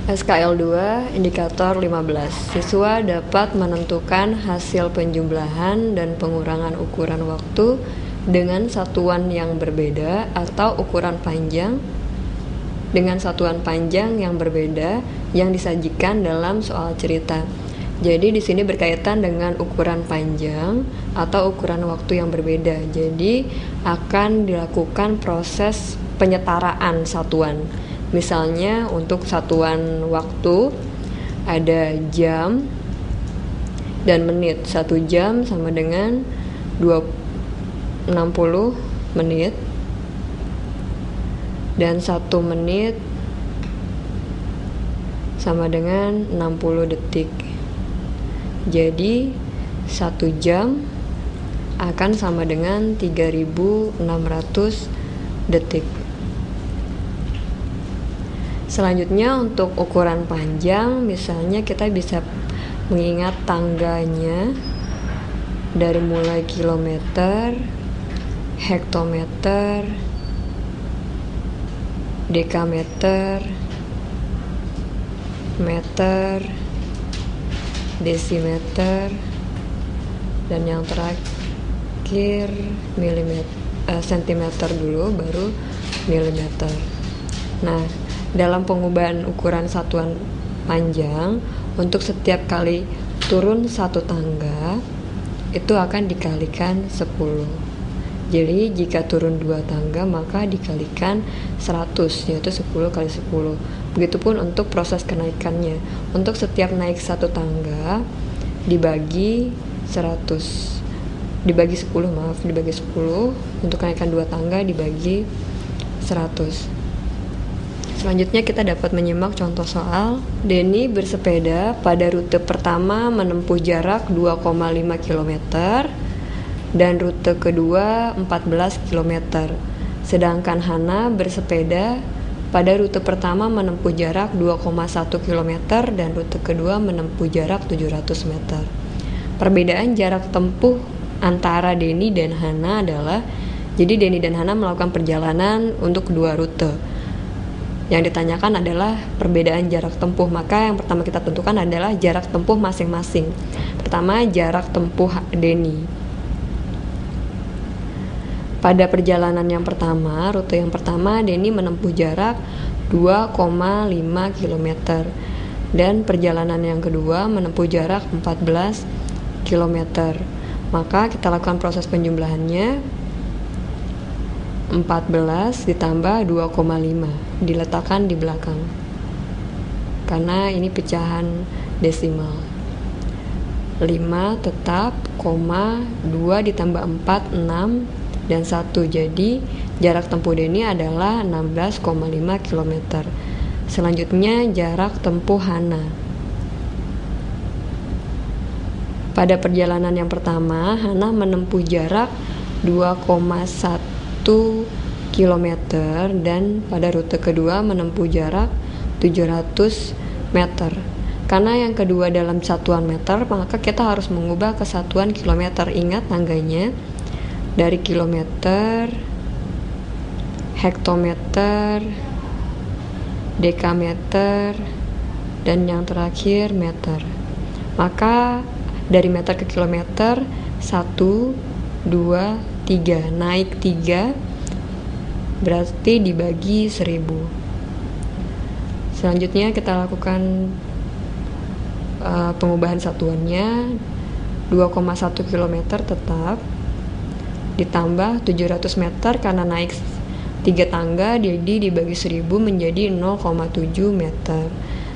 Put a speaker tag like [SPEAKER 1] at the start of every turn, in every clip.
[SPEAKER 1] SKL 2, indikator 15. Siswa dapat menentukan hasil penjumlahan dan pengurangan ukuran waktu dengan satuan yang berbeda atau ukuran panjang dengan satuan panjang yang berbeda yang disajikan dalam soal cerita. Jadi di sini berkaitan dengan ukuran panjang atau ukuran waktu yang berbeda. Jadi akan dilakukan proses penyetaraan satuan. Misalnya untuk satuan waktu ada jam dan menit. 1 jam sama dengan 60 menit dan 1 menit sama dengan 60 detik. Jadi 1 jam akan sama dengan 3600 detik. Selanjutnya untuk ukuran panjang, misalnya kita bisa mengingat tangganya dari mulai kilometer, hektometer, dekameter, meter, desimeter, dan yang terakhir sentimeter dulu, baru milimeter. Nah, dalam pengubahan ukuran satuan panjang, untuk setiap kali turun 1 tangga itu akan dikalikan 10. Jadi jika turun 2 tangga maka dikalikan 100, yaitu 10 kali 10. Begitupun untuk proses kenaikannya. Untuk setiap naik 1 tangga dibagi 100. Dibagi 10. Untuk kenaikan 2 tangga dibagi 100. Selanjutnya kita dapat menyimak contoh soal. Denny bersepeda pada rute pertama menempuh jarak 2,5 km dan rute kedua 14 km. Sedangkan Hana bersepeda pada rute pertama menempuh jarak 2,1 km dan rute kedua menempuh jarak 700 meter. Perbedaan jarak tempuh antara Denny dan Hana adalah, jadi Denny dan Hana melakukan perjalanan untuk kedua rute. Yang ditanyakan adalah perbedaan jarak tempuh, maka yang pertama kita tentukan adalah jarak tempuh masing-masing. Pertama, jarak tempuh Denny. Pada perjalanan yang pertama, rute yang pertama, Denny menempuh jarak 2,5 km dan perjalanan yang kedua menempuh jarak 14 km. Maka kita lakukan proses penjumlahannya. 14 ditambah 2,5 diletakkan di belakang karena ini pecahan desimal. 5 tetap, 2 ditambah 4 6 dan 1. Jadi jarak tempuh Denny adalah 16,5 km. Selanjutnya jarak tempuh Hana. Pada perjalanan yang pertama, Hana menempuh jarak 2,1 km dan pada rute kedua menempuh jarak 700 meter. Karena yang kedua dalam satuan meter, maka kita harus mengubah ke satuan kilometer. Ingat tangganya dari kilometer, hektometer, dekameter, dan yang terakhir meter. Maka dari meter ke kilometer 1, 2, 3, naik 3 berarti dibagi 1000. Selanjutnya kita lakukan pengubahan satuannya. 2,1 km tetap ditambah 700 meter karena naik 3 tangga, jadi dibagi 1000 menjadi 0,7 meter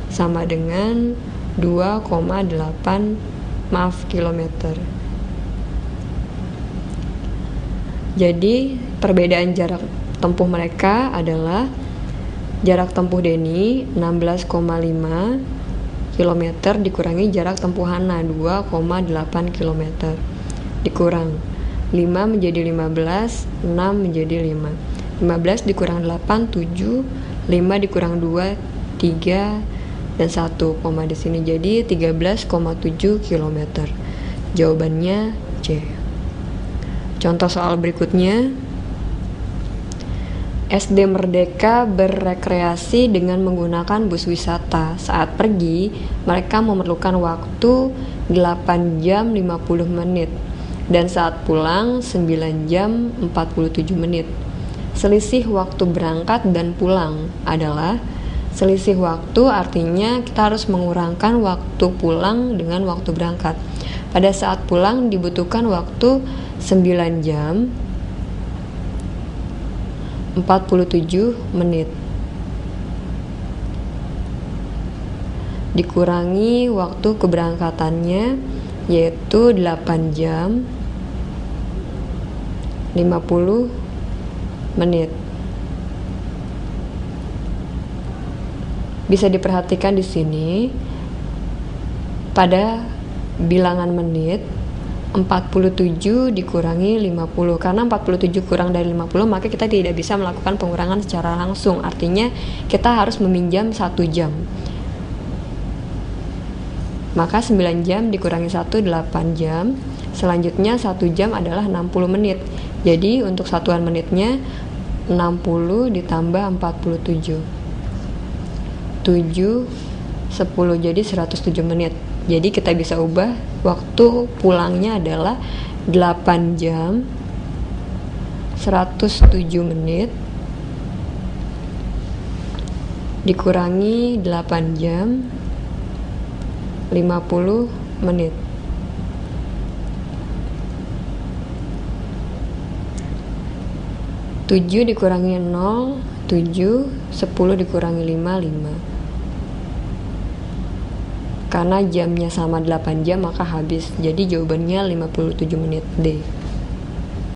[SPEAKER 1] sama dengan 2,8 kilometer. Jadi perbedaan jarak tempuh mereka adalah jarak tempuh Denny 16,5 km dikurangi jarak tempuh Hana 2,8 km dikurang 5 menjadi 15, 6 menjadi 5. 15 dikurang 8 7, 5 dikurang 2 3 dan 1 koma di sini jadi 13,7 km. Jawabannya C. Contoh soal berikutnya. SD Merdeka berrekreasi dengan menggunakan bus wisata. Saat pergi, mereka memerlukan waktu 8 jam 50 menit dan saat pulang 9 jam 47 menit. Selisih waktu berangkat dan pulang adalah selisih waktu, artinya kita harus mengurangkan waktu pulang dengan waktu berangkat. Pada saat pulang dibutuhkan waktu 9 jam 47 menit dikurangi waktu keberangkatannya yaitu 8 jam 50 menit. Bisa diperhatikan di sini pada bilangan menit 47 dikurangi 50. Karena 47 kurang dari 50, maka kita tidak bisa melakukan pengurangan secara langsung. Artinya kita harus meminjam 1 jam. Maka 9 jam dikurangi 1, 8 jam. Selanjutnya 1 jam adalah 60 menit. Jadi untuk satuan menitnya 60 ditambah 47. 7, 10, jadi 107 menit. Jadi kita bisa ubah waktu pulangnya adalah 8 jam 107 menit dikurangi 8 jam 50 menit. Tujuh dikurangi 0, 7, 10 dikurangi 5, 5. Karena jamnya sama 8 jam maka habis. Jadi jawabannya 57 menit D.